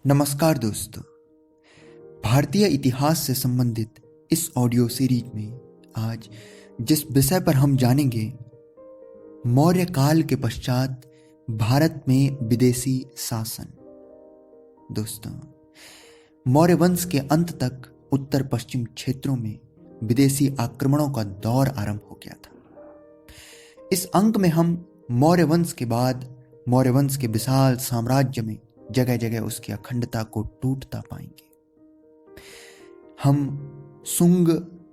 नमस्कार दोस्तों। भारतीय इतिहास से संबंधित इस ऑडियो सीरीज में आज जिस विषय पर हम जानेंगे, मौर्य काल के पश्चात भारत में विदेशी शासन। दोस्तों, मौर्य वंश के अंत तक उत्तर पश्चिम क्षेत्रों में विदेशी आक्रमणों का दौर आरंभ हो गया था। इस अंक में हम मौर्य वंश के बाद मौर्य वंश के विशाल साम्राज्य में जगह जगह उसकी अखंडता को टूटता पाएंगे। हम शुंग,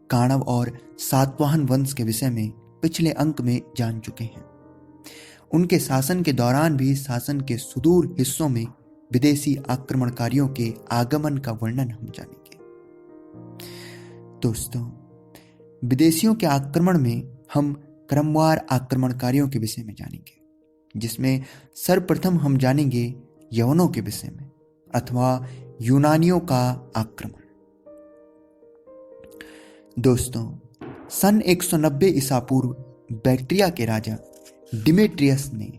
काणव और सातवाहन वंश के विषय में पिछले अंक में जान चुके हैं। उनके शासन के दौरान भी शासन के सुदूर हिस्सों में विदेशी आक्रमणकारियों के आगमन का वर्णन हम जानेंगे। दोस्तों, विदेशियों के आक्रमण में हम क्रमवार आक्रमणकारियों के विषय में जानेंगे, जिसमें सर्वप्रथम हम जानेंगे यवनों के विषय में अथवा यूनानियों का आक्रमण। दोस्तों, सन 190 ईसा पूर्व बैक्ट्रिया के राजा डिमेट्रियस ने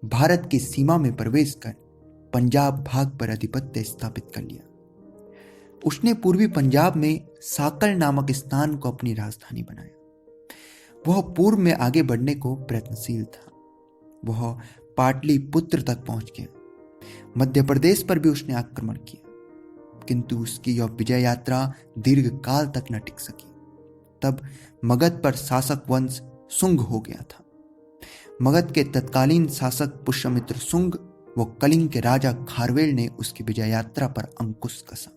भारत की सीमा में प्रवेश कर पंजाब भाग पर आधिपत्य स्थापित कर लिया। उसने पूर्वी पंजाब में साकल नामक स्थान को अपनी राजधानी बनाया। वह पूर्व में आगे बढ़ने को प्रयत्नशील था। वह पाटलिपुत्र तक पहुंच गया। मध्य प्रदेश पर भी उसने आक्रमण किया, किंतु उसकी यह विजय यात्रा दीर्घ काल तक न टिक सकी। तब मगध पर शासक वंश शुंग हो गया था। मगध के तत्कालीन शासक पुष्यमित्र शुंग व कलिंग के राजा खारवेल ने उसकी विजय यात्रा पर अंकुश कसा।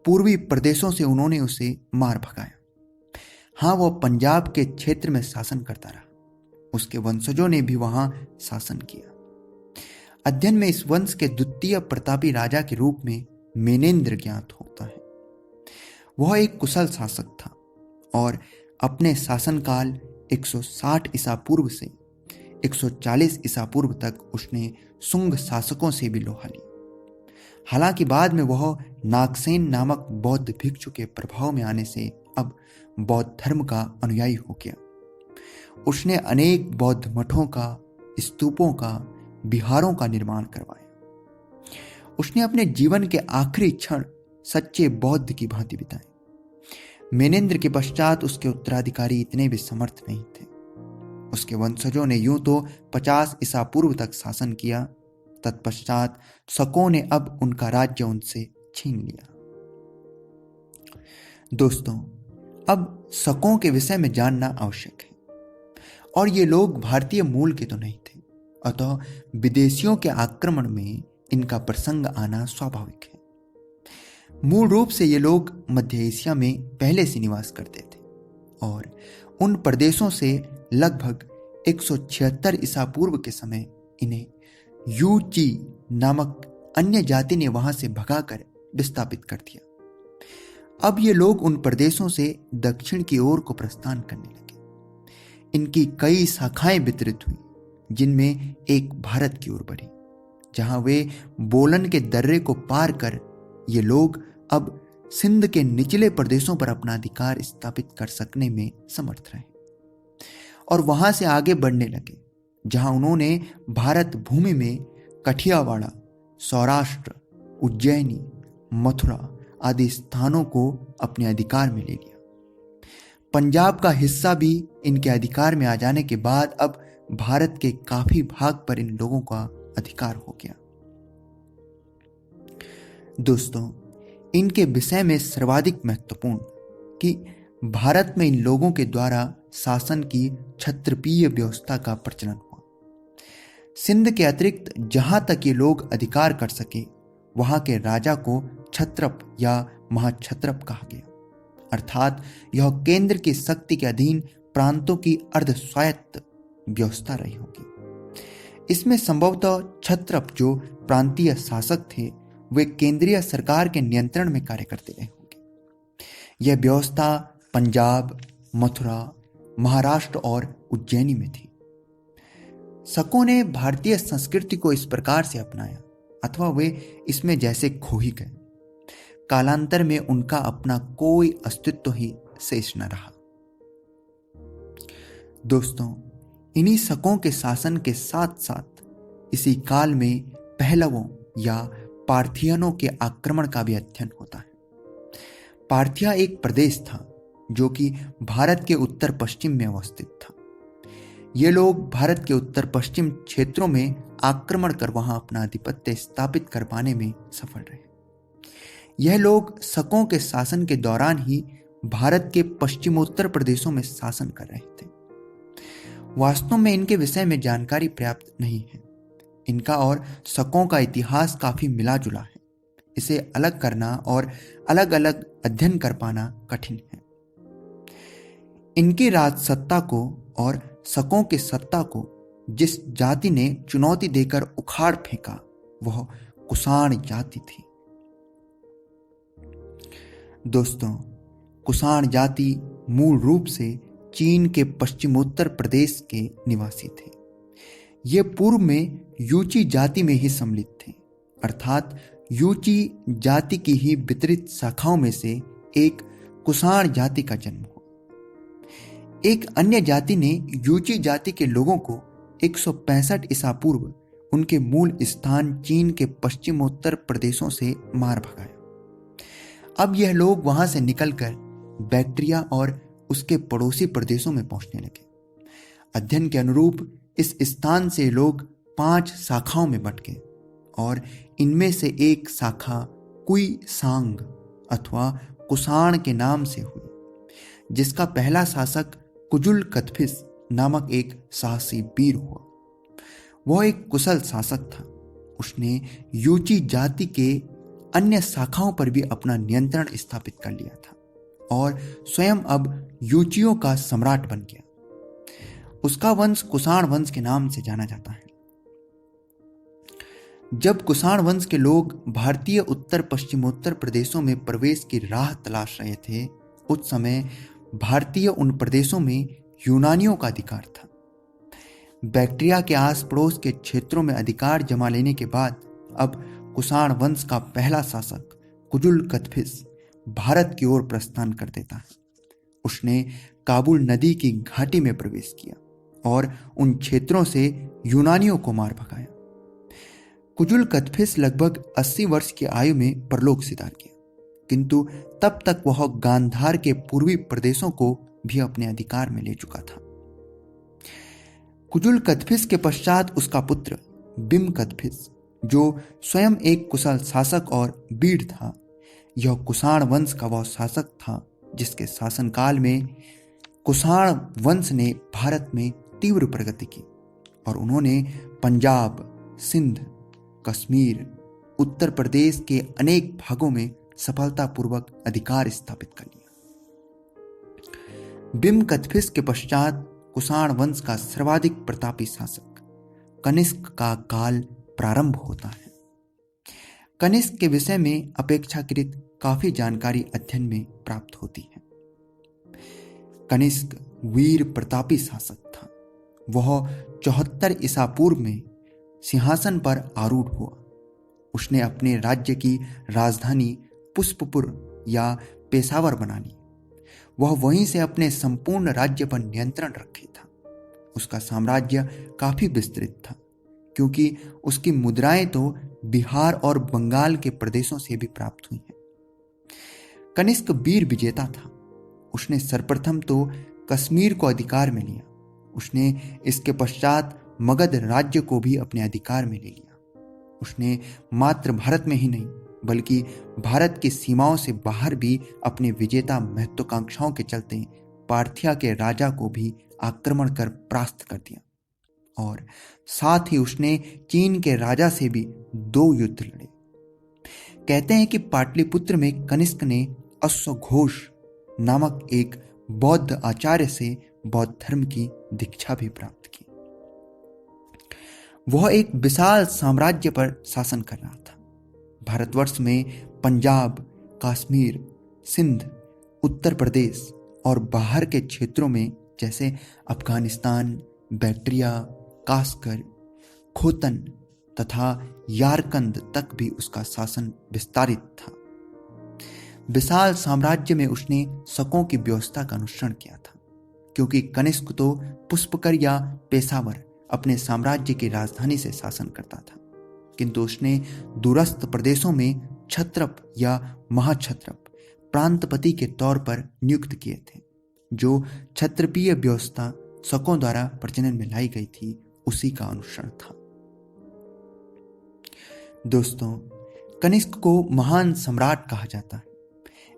पूर्वी प्रदेशों से उन्होंने उसे मार भगाया। हाँ, वह पंजाब के क्षेत्र में शासन करता रहा। उसके वंशजों ने भी वहां शासन किया। अध्ययन में इस वंश के द्वितीय प्रतापी राजा के रूप में मेनेंद्र ज्ञात होता है। वह एक कुशल शासक था और अपने शासनकाल 160 ईसा पूर्व से 140 ईसा पूर्व तक उसने शुंग शासकों से भी लोहा लिया। हालांकि बाद में वह नागसेन नामक बौद्ध भिक्षु के प्रभाव में आने से अब बौद्ध धर्म का अनुयायी हो गया। उसने अनेक बौद्ध मठों का, स्तूपों का, विहारों का निर्माण करवाया। उसने अपने जीवन के आखिरी क्षण सच्चे बौद्ध की भांति बिताए। मेनेंद्र के पश्चात उसके उत्तराधिकारी इतने भी समर्थ नहीं थे। उसके वंशजों ने यूं तो 50 ईसा पूर्व तक शासन किया। तत्पश्चात शकों ने अब उनका राज्य उनसे छीन लिया। दोस्तों, अब शकों के विषय में जानना आवश्यक है। और ये लोग भारतीय मूल के तो नहीं थे, अतः विदेशियों के आक्रमण में इनका प्रसंग आना स्वाभाविक है। मूल रूप से ये लोग मध्य एशिया में पहले से निवास करते थे और उन प्रदेशों से लगभग 176 ईसा पूर्व के समय इन्हें यूची नामक अन्य जाति ने वहां से भगाकर विस्थापित कर दिया। अब ये लोग उन प्रदेशों से दक्षिण की ओर को प्रस्थान करने लगे। इनकी कई शाखाएं वितरित हुई, जिनमें एक भारत की ओर बढ़ी, जहां वे बोलन के दर्रे को पार कर ये लोग अब सिंध के निचले प्रदेशों पर अपना अधिकार स्थापित कर सकने में समर्थ रहे और वहां से आगे बढ़ने लगे, जहां उन्होंने भारत भूमि में कठियावाड़ा, सौराष्ट्र, उज्जैनी, मथुरा आदि स्थानों को अपने अधिकार में ले लिया। पंजाब का हिस्सा भी इनके अधिकार में आ जाने के बाद अब भारत के काफी भाग पर इन लोगों का अधिकार हो गया। दोस्तों, इनके विषय में सर्वाधिक महत्वपूर्ण कि भारत में इन लोगों के द्वारा शासन की क्षत्रपीय व्यवस्था का प्रचलन हुआ। सिंध के अतिरिक्त जहां तक ये लोग अधिकार कर सके, वहां के राजा को क्षत्रप या महाक्षत्रप कहा गया, अर्थात यह केंद्र की शक्ति के अधीन प्रांतों की अर्ध स्वायत्त व्यवस्था रही होगी। इसमें संभवतः क्षत्रप, जो प्रांतीय शासक थे, वे केंद्रीय सरकार के नियंत्रण में कार्य करते रहे होंगे। यह व्यवस्था पंजाब, मथुरा, महाराष्ट्र और उज्जैनी में थी। शकों ने भारतीय संस्कृति को इस प्रकार से अपनाया अथवा वे इसमें जैसे खो ही गए। कालांतर में उनका अपना कोई अस्तित्व ही शेष न रहा। दोस्तों, इन्हीं शकों के शासन के साथ साथ इसी काल में पहलवों या पार्थियनों के आक्रमण का भी अध्ययन होता है। पार्थिया एक प्रदेश था जो कि भारत के उत्तर पश्चिम में अवस्थित था। ये लोग भारत के उत्तर पश्चिम क्षेत्रों में आक्रमण कर वहां अपना आधिपत्य स्थापित कर पाने में सफल रहे। यह लोग शकों के शासन के दौरान ही भारत के पश्चिमोत्तर प्रदेशों में शासन कर रहे थे। वास्तव में इनके विषय में जानकारी पर्याप्त नहीं है। इनका और शकों का इतिहास काफी मिला जुला है। इसे अलग करना और अलग अलग अध्ययन कर पाना कठिन है। इनकी राजसत्ता को और शकों की सत्ता को जिस जाति ने चुनौती देकर उखाड़ फेंका वह कुषाण जाति थी। दोस्तों, कुषाण जाति मूल रूप से चीन के पश्चिमोत्तर प्रदेश के निवासी थे। ये पूर्व में यूची जाति में ही सम्मिलित थे, अर्थात यूची जाति की ही वितरित शाखाओं में से एक कुषाण जाति का जन्म हुआ। एक अन्य जाति ने यूची जाति के लोगों को 165 ईसा पूर्व उनके मूल स्थान चीन के पश्चिमोत्तर प्रदेशों से मार भगाया। अब यह लोग वहां से निकलकर बैक्ट्रिया और उसके पड़ोसी प्रदेशों में पहुंचने लगे। अध्ययन के अनुरूप इस स्थान से लोग 5 शाखाओं में बंट गए और इनमें से एक शाखा कुई सांग अथवा कुषाण के नाम से हुई, जिसका पहला शासक कुजुल कथफिस नामक एक साहसी वीर हुआ। वह एक कुशल शासक था। उसने यूची जाति के अन्य शाखाओं पर भी अपना नियंत्रण स्थापित कर लिया था और स्वयं अब यूचियों का सम्राट बन गया। उसका वंश कुषाण वंश के नाम से जाना जाता है। जब कुषाण वंश के लोग भारतीय उत्तर पश्चिमोत्तर प्रदेशों में प्रवेश की राह तलाश रहे थे, उस समय भारतीय उन प्रदेशों में यूनानियों का अधिकार था। बैक्ट्रिया के आस पड़ोस के क्षेत्रों में अधिकार जमा लेने के बाद अब कुषाण वंश का पहला शासक कुजुल कथफिस भारत की ओर प्रस्थान कर देता है। उसने काबुल नदी की घाटी में प्रवेश किया और उन क्षेत्रों से यूनानियों को मार भगाया। कुजुल कथफिस लगभग 80 वर्ष की आयु में परलोक सिधार गया, किंतु तब तक वह गांधार के पूर्वी प्रदेशों को भी अपने अधिकार में ले चुका था। कुजुल कथफिस के पश्चात उसका पुत्र बिम कथफिस, जो स्वयं एक कुशल शासक और वीर था, यह कुषाण वंश का वह शासक था जिसके शासनकाल में कुषाण वंश ने भारत में तीव्र प्रगति की और उन्होंने पंजाब, सिंध, कश्मीर, उत्तर प्रदेश के अनेक भागों में सफलतापूर्वक अधिकार स्थापित कर लिया। बिम कथफिस के पश्चात कुषाण वंश का सर्वाधिक प्रतापी शासक कनिष्क का काल प्रारंभ होता है। कनिष्क के विषय में अपेक्षाकृत काफी जानकारी अध्ययन में प्राप्त होती है। कनिष्क वीर प्रतापी शासक था। वह 74 ईसा पूर्व में सिंहासन पर आरूढ़ हुआ। उसने अपने राज्य की राजधानी पुष्पपुर या पेशावर बना ली। वह वहीं से अपने संपूर्ण राज्य पर नियंत्रण रखे था। उसका साम्राज्य काफी विस्तृत था, क्योंकि उसकी मुद्राएं तो बिहार और बंगाल के प्रदेशों से भी प्राप्त हुई हैं। कनिष्क वीर विजेता था। उसने सर्वप्रथम तो कश्मीर को अधिकार में लिया। उसने इसके पश्चात मगध राज्य को भी अपने अधिकार में ले लिया। उसने मात्र भारत में ही नहीं बल्कि भारत की सीमाओं से बाहर भी अपने विजेता महत्वाकांक्षाओं के चलते पार्थिया के राजा को भी आक्रमण कर परास्त कर दिया और साथ ही उसने चीन के राजा से भी 2 युद्ध लड़े। कहते हैं कि पाटलिपुत्र में कनिष्क ने अश्वघोष नामक एक बौद्ध आचार्य से बौद्ध धर्म की दीक्षा भी प्राप्त की। वह एक विशाल साम्राज्य पर शासन कर रहा था। भारतवर्ष में पंजाब, कश्मीर, सिंध, उत्तर प्रदेश और बाहर के क्षेत्रों में जैसे अफगानिस्तान, बैक्ट्रिया, कास्कर, खोतन तथा यारकंद तक भी उसका शासन विस्तारित था। विशाल साम्राज्य में उसने शकों की व्यवस्था का अनुसरण किया था, क्योंकि कनिष्क तो पुष्पकर या पेशावर अपने साम्राज्य की राजधानी से शासन करता था, किंतु उसने दूरस्थ प्रदेशों में छत्रप या महाछत्रप प्रांतपति के तौर पर नियुक्त किए थे। जो क्षत्रिपीय व्यवस्था शकों द्वारा प्रचलन में लाई गई थी उसी का अनुसरण था। दोस्तों, कनिष्क को महान सम्राट कहा जाता है।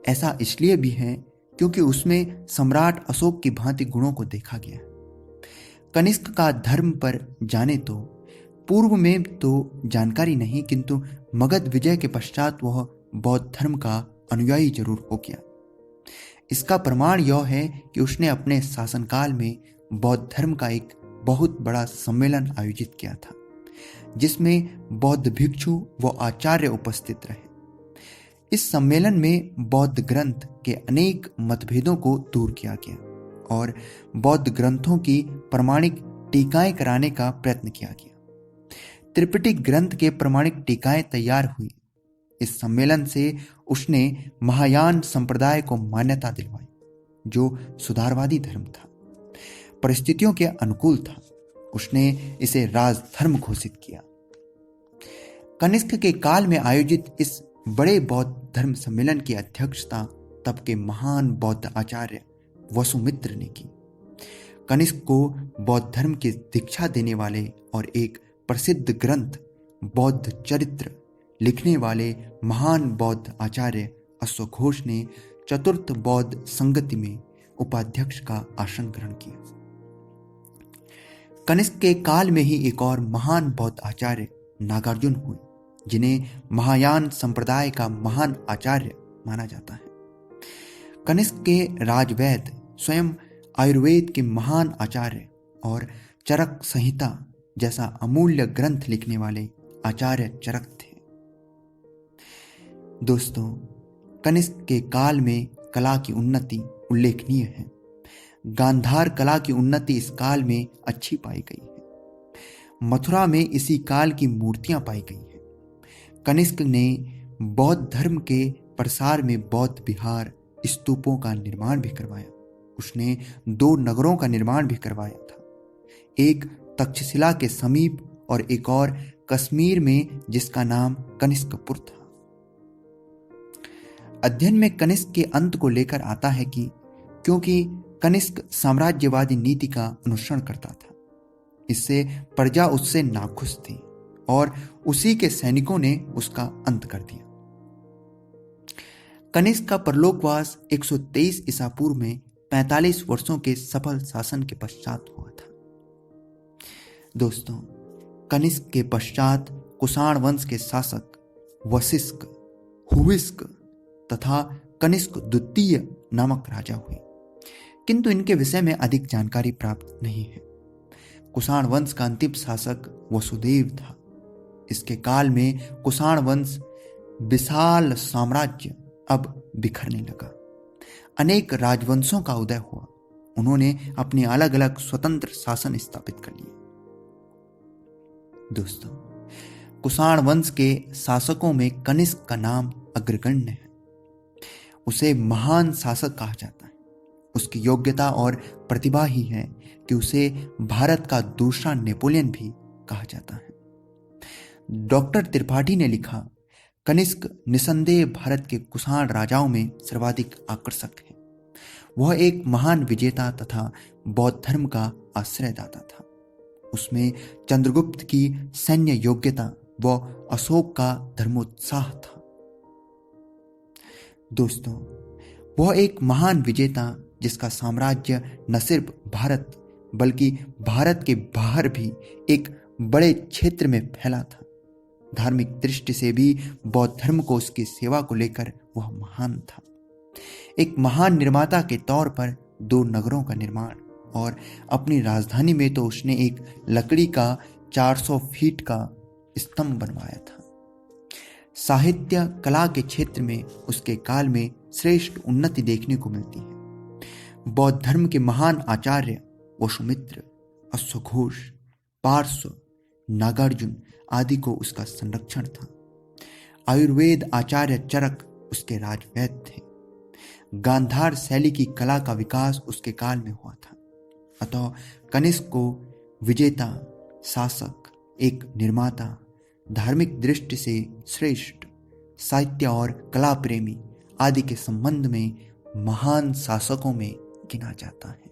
ऐसा इसलिए भी है क्योंकि उसमें सम्राट अशोक की भांति गुणों को देखा गया है। कनिष्क का धर्म पर जाने तो पूर्व में तो जानकारी नहीं, किंतु मगध विजय के पश्चात वह बौद्ध धर्म का अनुयायी जरूर हो गया। इसका प्रमाण यह है कि उसने अपने शासनकाल में बौद्ध धर्म का एक बहुत बड़ा सम्मेलन आयोजित किया था, जिसमें बौद्ध भिक्षु व आचार्य उपस्थित रहे। इस सम्मेलन में बौद्ध ग्रंथ के अनेक मतभेदों को दूर किया गया और बौद्ध ग्रंथों की प्रमाणिक टीकाएं कराने का प्रयत्न किया गया। त्रिपिटक ग्रंथ के प्रमाणिक टीकाएं तैयार हुई। इस सम्मेलन से उसने महायान संप्रदाय को मान्यता दिलवाई, जो सुधारवादी धर्म था। परिस्थितियों के अनुकूल था। उसने इसे राजधर्म घोषित किया। कनिष्क के काल में आयोजित इस बड़े बौद्ध धर्म सम्मेलन की अध्यक्षता तब के महान बौद्ध आचार्य वसुमित्र ने की। कनिष्क को बौद्ध धर्म की दीक्षा देने वाले और एक प्रसिद्ध ग्रंथ बौद्ध चरित्र लिखने वाले महान बौद्ध आचार्य अश्वघोष ने चतुर्थ बौद्ध संगति में उपाध्यक्ष का आसन ग्रहण किया। कनिष्क के काल में ही एक और महान बौद्ध आचार्य नागार्जुन हुए, जिन्हें महायान संप्रदाय का महान आचार्य माना जाता है। कनिष्क के राजवैद्य स्वयं आयुर्वेद के महान आचार्य और चरक संहिता जैसा अमूल्य ग्रंथ लिखने वाले आचार्य चरक थे। दोस्तों, कनिष्क के काल में कला की उन्नति उल्लेखनीय है। गांधार कला की उन्नति इस काल में अच्छी पाई गई है। मथुरा में इसी काल की मूर्तियां पाई गई हैं। कनिष्क ने बौद्ध धर्म के प्रसार में बौद्ध विहार स्तूपों का निर्माण भी करवाया। उसने 2 नगरों का निर्माण भी करवाया था, एक तक्षशिला के समीप और एक और कश्मीर में, जिसका नाम कनिष्कपुर था। अध्ययन में कनिष्क के अंत को लेकर आता है कि क्योंकि कनिष्क साम्राज्यवादी नीति का अनुसरण करता था, इससे प्रजा उससे नाखुश थी और उसी के सैनिकों ने उसका अंत कर दिया। कनिष्क का परलोकवास 123 ईसा पूर्व में 45 वर्षों के सफल शासन के पश्चात हुआ था। दोस्तों, कनिष्क के पश्चात कुषाण वंश के शासक वशिष्क, हुविष्क तथा कनिष्क द्वितीय नामक राजा हुए, किंतु इनके विषय में अधिक जानकारी प्राप्त नहीं है। कुषाण वंश का अंतिम शासक वसुदेव था। इसके काल में कुषाण वंश विशाल साम्राज्य अब बिखरने लगा। अनेक राजवंशों का उदय हुआ। उन्होंने अपने अलग अलग स्वतंत्र शासन स्थापित कर लिए। दोस्तों, कुषाण वंश के शासकों में कनिष्क का नाम अग्रगण्य है। उसे महान शासक कहा जाता है। उसकी योग्यता और प्रतिभा ही है कि उसे भारत का दूसरा नेपोलियन भी कहा जाता है। डॉक्टर त्रिपाठी ने लिखा, कनिष्क निसंदेह भारत के कुषाण राजाओं में सर्वाधिक आकर्षक है। वह एक महान विजेता तथा बौद्ध धर्म का आश्रयदाता था। उसमें चंद्रगुप्त की सैन्य योग्यता व अशोक का धर्मोत्साह था। दोस्तों, वह एक महान विजेता जिसका साम्राज्य न सिर्फ भारत बल्कि भारत के बाहर भी एक बड़े क्षेत्र में फैला था। धार्मिक दृष्टि से भी बौद्ध धर्म को उसकी सेवा को लेकर वह महान था। एक महान निर्माता के तौर पर 2 नगरों का निर्माण और अपनी राजधानी में तो उसने एक लकड़ी का 400 फीट का स्तंभ बनवाया था। साहित्य कला के क्षेत्र में उसके काल में श्रेष्ठ उन्नति देखने को मिलती है। बौद्ध धर्म के महान आचार्य वसुमित्र, अश्वघोष, पार्श्व, नागार्जुन आदि को उसका संरक्षण था। आयुर्वेद आचार्य चरक उसके राजवैद्य थे। गांधार शैली की कला का विकास उसके काल में हुआ था। अतः कनिष्क को विजेता, शासक, एक निर्माता, धार्मिक दृष्टि से श्रेष्ठ, साहित्य और कला प्रेमी आदि के संबंध में महान शासकों में गिना जाता है।